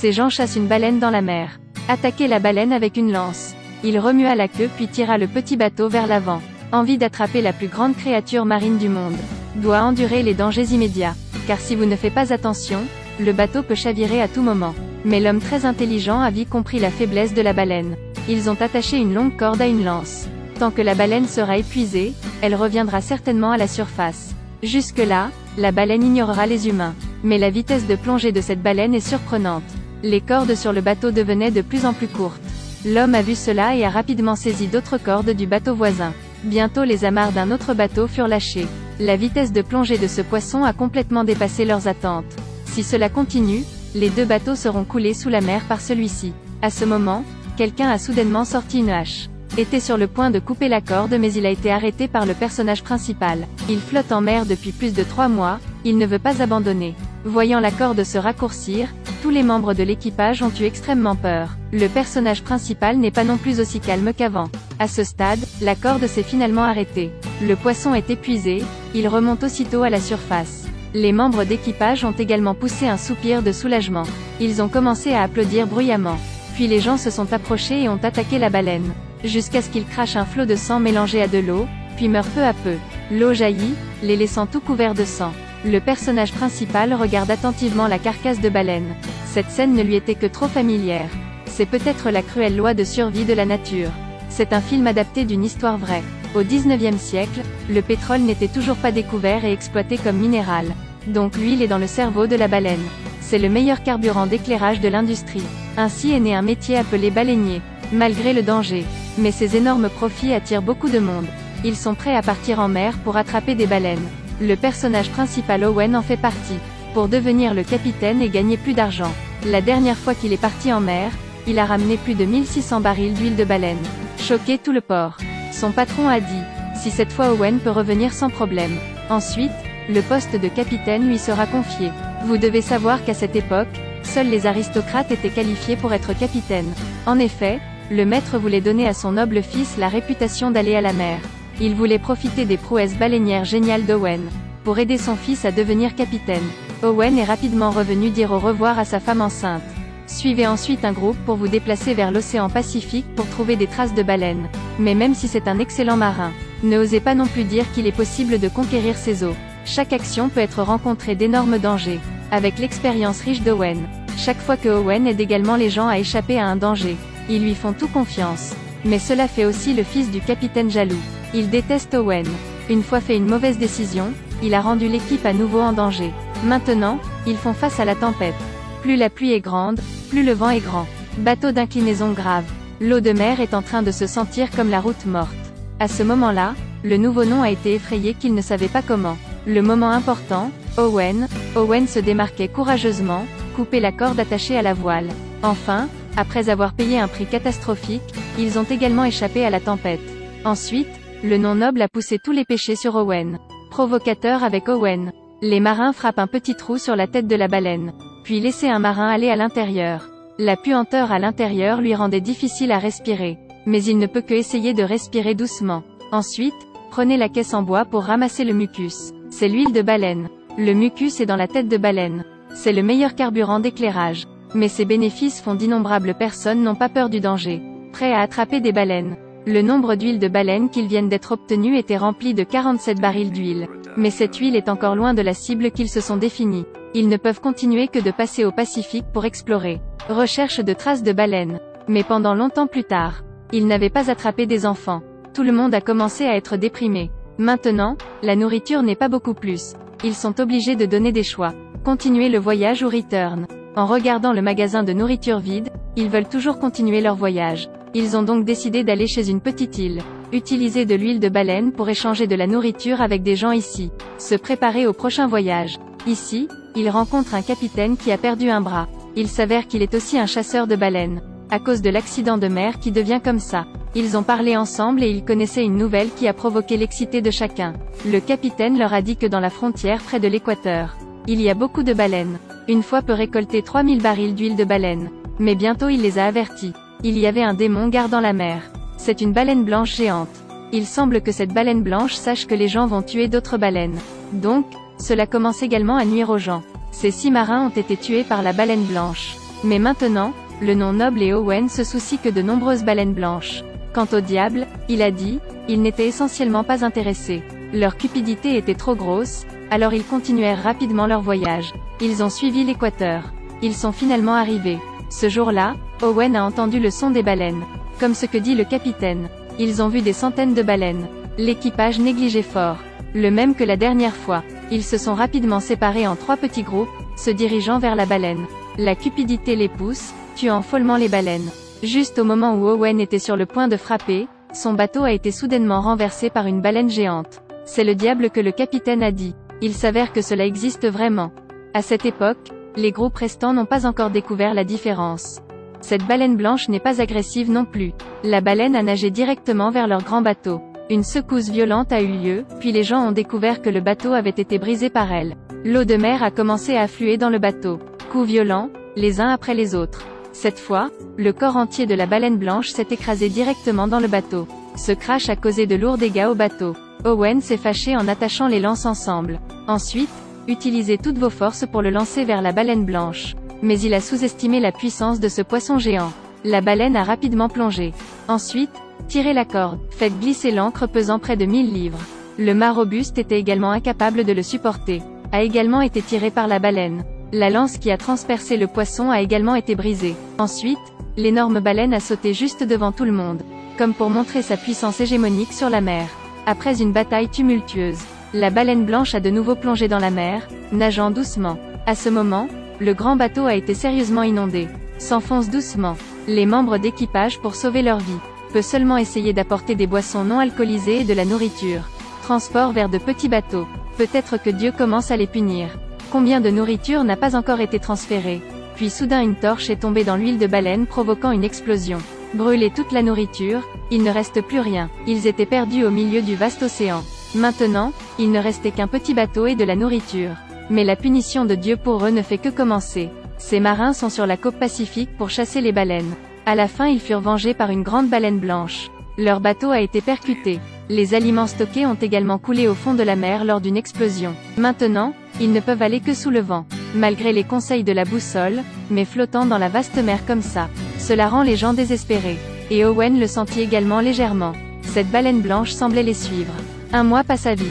Ces gens chassent une baleine dans la mer. Attaquez la baleine avec une lance. Il remua la queue puis tira le petit bateau vers l'avant. Envie d'attraper la plus grande créature marine du monde. Doit endurer les dangers immédiats. Car si vous ne faites pas attention, le bateau peut chavirer à tout moment. Mais l'homme très intelligent a vite compris la faiblesse de la baleine. Ils ont attaché une longue corde à une lance. Tant que la baleine sera épuisée, elle reviendra certainement à la surface. Jusque-là, la baleine ignorera les humains. Mais la vitesse de plongée de cette baleine est surprenante. Les cordes sur le bateau devenaient de plus en plus courtes. L'homme a vu cela et a rapidement saisi d'autres cordes du bateau voisin. Bientôt les amarres d'un autre bateau furent lâchées. La vitesse de plongée de ce poisson a complètement dépassé leurs attentes. Si cela continue, les deux bateaux seront coulés sous la mer par celui-ci. À ce moment, quelqu'un a soudainement sorti une hache. Était sur le point de couper la corde mais il a été arrêté par le personnage principal. Il flotte en mer depuis plus de 3 mois, il ne veut pas abandonner. Voyant la corde se raccourcir, tous les membres de l'équipage ont eu extrêmement peur. Le personnage principal n'est pas non plus aussi calme qu'avant. À ce stade, la corde s'est finalement arrêtée. Le poisson est épuisé, il remonte aussitôt à la surface. Les membres d'équipage ont également poussé un soupir de soulagement. Ils ont commencé à applaudir bruyamment. Puis les gens se sont approchés et ont attaqué la baleine. Jusqu'à ce qu'il crache un flot de sang mélangé à de l'eau, puis meurt peu à peu. L'eau jaillit, les laissant tout couverts de sang. Le personnage principal regarde attentivement la carcasse de baleine. Cette scène ne lui était que trop familière. C'est peut-être la cruelle loi de survie de la nature. C'est un film adapté d'une histoire vraie. Au XIXe siècle, le pétrole n'était toujours pas découvert et exploité comme minéral. Donc l'huile est dans le cerveau de la baleine. C'est le meilleur carburant d'éclairage de l'industrie. Ainsi est né un métier appelé baleinier. Malgré le danger. Mais ces énormes profits attirent beaucoup de monde. Ils sont prêts à partir en mer pour attraper des baleines. Le personnage principal Owen en fait partie. Pour devenir le capitaine et gagner plus d'argent. La dernière fois qu'il est parti en mer, il a ramené plus de 1600 barils d'huile de baleine. Choqué tout le port. Son patron a dit, si cette fois Owen peut revenir sans problème. Ensuite, le poste de capitaine lui sera confié. Vous devez savoir qu'à cette époque, seuls les aristocrates étaient qualifiés pour être capitaine. En effet, le maître voulait donner à son noble fils la réputation d'aller à la mer. Il voulait profiter des prouesses baleinières géniales d'Owen, pour aider son fils à devenir capitaine. Owen est rapidement revenu dire au revoir à sa femme enceinte. Suivez ensuite un groupe pour vous déplacer vers l'océan Pacifique pour trouver des traces de baleines. Mais même si c'est un excellent marin, ne osez pas non plus dire qu'il est possible de conquérir ces eaux. Chaque action peut être rencontrée d'énormes dangers. Avec l'expérience riche d'Owen, chaque fois que Owen aide également les gens à échapper à un danger, ils lui font tout confiance. Mais cela fait aussi le fils du capitaine jaloux. Il déteste Owen. Une fois fait une mauvaise décision, il a rendu l'équipe à nouveau en danger. Maintenant, ils font face à la tempête. Plus la pluie est grande, plus le vent est grand. Bateau d'inclinaison grave. L'eau de mer est en train de se sentir comme la route morte. À ce moment-là, le nouveau-nom a été effrayé qu'il ne savait pas comment. Le moment important, Owen se démarquait courageusement, coupait la corde attachée à la voile. Enfin, après avoir payé un prix catastrophique, ils ont également échappé à la tempête. Ensuite, le nom noble a poussé tous les péchés sur Owen. Provocateur avec Owen. Les marins frappent un petit trou sur la tête de la baleine. Puis laissaient un marin aller à l'intérieur. La puanteur à l'intérieur lui rendait difficile à respirer. Mais il ne peut que essayer de respirer doucement. Ensuite, prenez la caisse en bois pour ramasser le mucus. C'est l'huile de baleine. Le mucus est dans la tête de baleine. C'est le meilleur carburant d'éclairage. Mais ses bénéfices font d'innombrables personnes n'ont pas peur du danger. Prêts à attraper des baleines. Le nombre d'huiles de baleine qu'ils viennent d'être obtenues était rempli de 47 barils d'huile. Mais cette huile est encore loin de la cible qu'ils se sont définis. Ils ne peuvent continuer que de passer au Pacifique pour explorer. Recherche de traces de baleines. Mais pendant longtemps plus tard, ils n'avaient pas attrapé des enfants. Tout le monde a commencé à être déprimé. Maintenant, la nourriture n'est pas beaucoup plus. Ils sont obligés de donner des choix. Continuer le voyage ou return. En regardant le magasin de nourriture vide, ils veulent toujours continuer leur voyage. Ils ont donc décidé d'aller chez une petite île. Utiliser de l'huile de baleine pour échanger de la nourriture avec des gens ici. Se préparer au prochain voyage. Ici, ils rencontrent un capitaine qui a perdu un bras. Il s'avère qu'il est aussi un chasseur de baleines. À cause de l'accident de mer qui devient comme ça. Ils ont parlé ensemble et ils connaissaient une nouvelle qui a provoqué l'excité de chacun. Le capitaine leur a dit que dans la frontière près de l'équateur, il y a beaucoup de baleines. Une fois peut récolter 3000 barils d'huile de baleine. Mais bientôt il les a avertis. Il y avait un démon gardant la mer. C'est une baleine blanche géante. Il semble que cette baleine blanche sache que les gens vont tuer d'autres baleines. Donc, cela commence également à nuire aux gens. Ces 6 marins ont été tués par la baleine blanche. Mais maintenant, le nom noble et Owen se soucie que de nombreuses baleines blanches. Quant au diable, il a dit, il n'était essentiellement pas intéressé. Leur cupidité était trop grosse, alors ils continuèrent rapidement leur voyage. Ils ont suivi l'équateur. Ils sont finalement arrivés. Ce jour-là, Owen a entendu le son des baleines. Comme ce que dit le capitaine. Ils ont vu des centaines de baleines. L'équipage négligeait fort. Le même que la dernière fois. Ils se sont rapidement séparés en 3 petits groupes, se dirigeant vers la baleine. La cupidité les pousse, tuant follement les baleines. Juste au moment où Owen était sur le point de frapper, son bateau a été soudainement renversé par une baleine géante. C'est le diable que le capitaine a dit. Il s'avère que cela existe vraiment. À cette époque, les groupes restants n'ont pas encore découvert la différence. Cette baleine blanche n'est pas agressive non plus. La baleine a nagé directement vers leur grand bateau. Une secousse violente a eu lieu, puis les gens ont découvert que le bateau avait été brisé par elle. L'eau de mer a commencé à affluer dans le bateau. Coups violents, les uns après les autres. Cette fois, le corps entier de la baleine blanche s'est écrasé directement dans le bateau. Ce crash a causé de lourds dégâts au bateau. Owen s'est fâché en attachant les lances ensemble. Ensuite, utilisez toutes vos forces pour le lancer vers la baleine blanche. Mais il a sous-estimé la puissance de ce poisson géant. La baleine a rapidement plongé. Ensuite, tirez la corde, faites glisser l'ancre pesant près de 1000 livres. Le mât robuste était également incapable de le supporter. A également été tiré par la baleine. La lance qui a transpercé le poisson a également été brisée. Ensuite, l'énorme baleine a sauté juste devant tout le monde. Comme pour montrer sa puissance hégémonique sur la mer. Après une bataille tumultueuse, la baleine blanche a de nouveau plongé dans la mer, nageant doucement. À ce moment, le grand bateau a été sérieusement inondé. S'enfonce doucement. Les membres d'équipage pour sauver leur vie. Peut seulement essayer d'apporter des boissons non alcoolisées et de la nourriture. Transport vers de petits bateaux. Peut-être que Dieu commence à les punir. Combien de nourriture n'a pas encore été transférée? Puis soudain une torche est tombée dans l'huile de baleine provoquant une explosion. Brûlée toute la nourriture, il ne reste plus rien. Ils étaient perdus au milieu du vaste océan. Maintenant, il ne restait qu'un petit bateau et de la nourriture. Mais la punition de Dieu pour eux ne fait que commencer. Ces marins sont sur la côte Pacifique pour chasser les baleines. À la fin ils furent vengés par une grande baleine blanche. Leur bateau a été percuté. Les aliments stockés ont également coulé au fond de la mer lors d'une explosion. Maintenant, ils ne peuvent aller que sous le vent. Malgré les conseils de la boussole, mais flottant dans la vaste mer comme ça. Cela rend les gens désespérés. Et Owen le sentit également légèrement. Cette baleine blanche semblait les suivre. Un mois passa vite.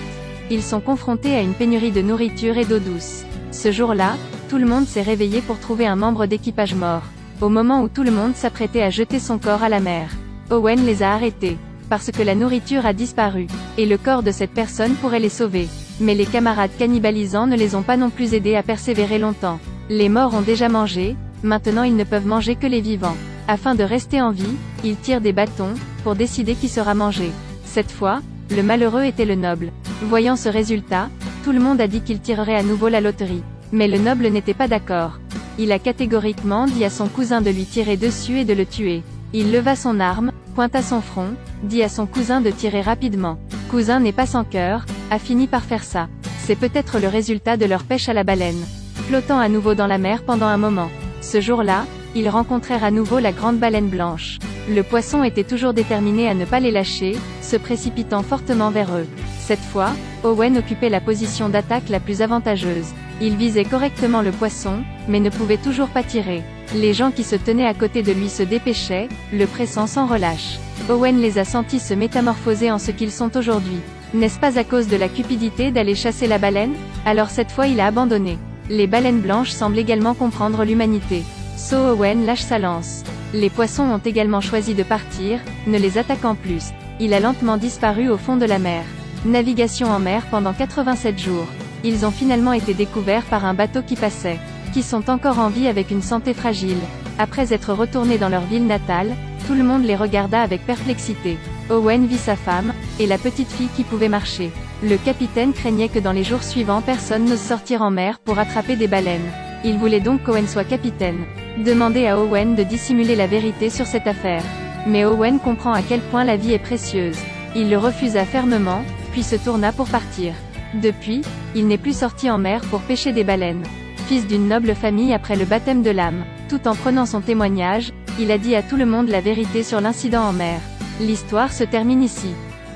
Ils sont confrontés à une pénurie de nourriture et d'eau douce. Ce jour-là, tout le monde s'est réveillé pour trouver un membre d'équipage mort. Au moment où tout le monde s'apprêtait à jeter son corps à la mer. Owen les a arrêtés. Parce que la nourriture a disparu. Et le corps de cette personne pourrait les sauver. Mais les camarades cannibalisants ne les ont pas non plus aidés à persévérer longtemps. Les morts ont déjà mangé, maintenant ils ne peuvent manger que les vivants. Afin de rester en vie, ils tirent des bâtons, pour décider qui sera mangé. Cette fois, le malheureux était le noble. Voyant ce résultat, tout le monde a dit qu'il tirerait à nouveau la loterie. Mais le noble n'était pas d'accord. Il a catégoriquement dit à son cousin de lui tirer dessus et de le tuer. Il leva son arme, pointa son front, dit à son cousin de tirer rapidement. Cousin n'est pas sans cœur, a fini par faire ça. C'est peut-être le résultat de leur pêche à la baleine. Flottant à nouveau dans la mer pendant un moment. Ce jour-là, ils rencontrèrent à nouveau la grande baleine blanche. Le poisson était toujours déterminé à ne pas les lâcher, se précipitant fortement vers eux. Cette fois, Owen occupait la position d'attaque la plus avantageuse. Il visait correctement le poisson, mais ne pouvait toujours pas tirer. Les gens qui se tenaient à côté de lui se dépêchaient, le pressant sans relâche. Owen les a sentis se métamorphoser en ce qu'ils sont aujourd'hui. N'est-ce pas à cause de la cupidité d'aller chasser la baleine? Alors cette fois il a abandonné. Les baleines blanches semblent également comprendre l'humanité. So Owen lâche sa lance. Les poissons ont également choisi de partir, ne les attaquant plus. Il a lentement disparu au fond de la mer. Navigation en mer pendant 87 jours. Ils ont finalement été découverts par un bateau qui passait. Qui sont encore en vie avec une santé fragile. Après être retournés dans leur ville natale, tout le monde les regarda avec perplexité. Owen vit sa femme, et la petite fille qui pouvait marcher. Le capitaine craignait que dans les jours suivants personne n'ose sortir en mer pour attraper des baleines. Il voulait donc qu'Owen soit capitaine. Demandez à Owen de dissimuler la vérité sur cette affaire. Mais Owen comprend à quel point la vie est précieuse. Il le refusa fermement, puis se tourna pour partir. Depuis, il n'est plus sorti en mer pour pêcher des baleines. Fils d'une noble famille après le baptême de l'âme, tout en prenant son témoignage, il a dit à tout le monde la vérité sur l'incident en mer. L'histoire se termine ici.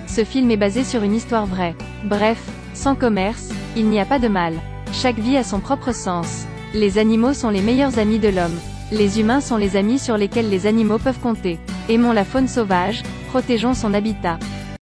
Ce film est basé sur une histoire vraie. Bref, sans commerce, il n'y a pas de mal. Chaque vie a son propre sens. Les animaux sont les meilleurs amis de l'homme. Les humains sont les amis sur lesquels les animaux peuvent compter. Aimons la faune sauvage, protégeons son habitat.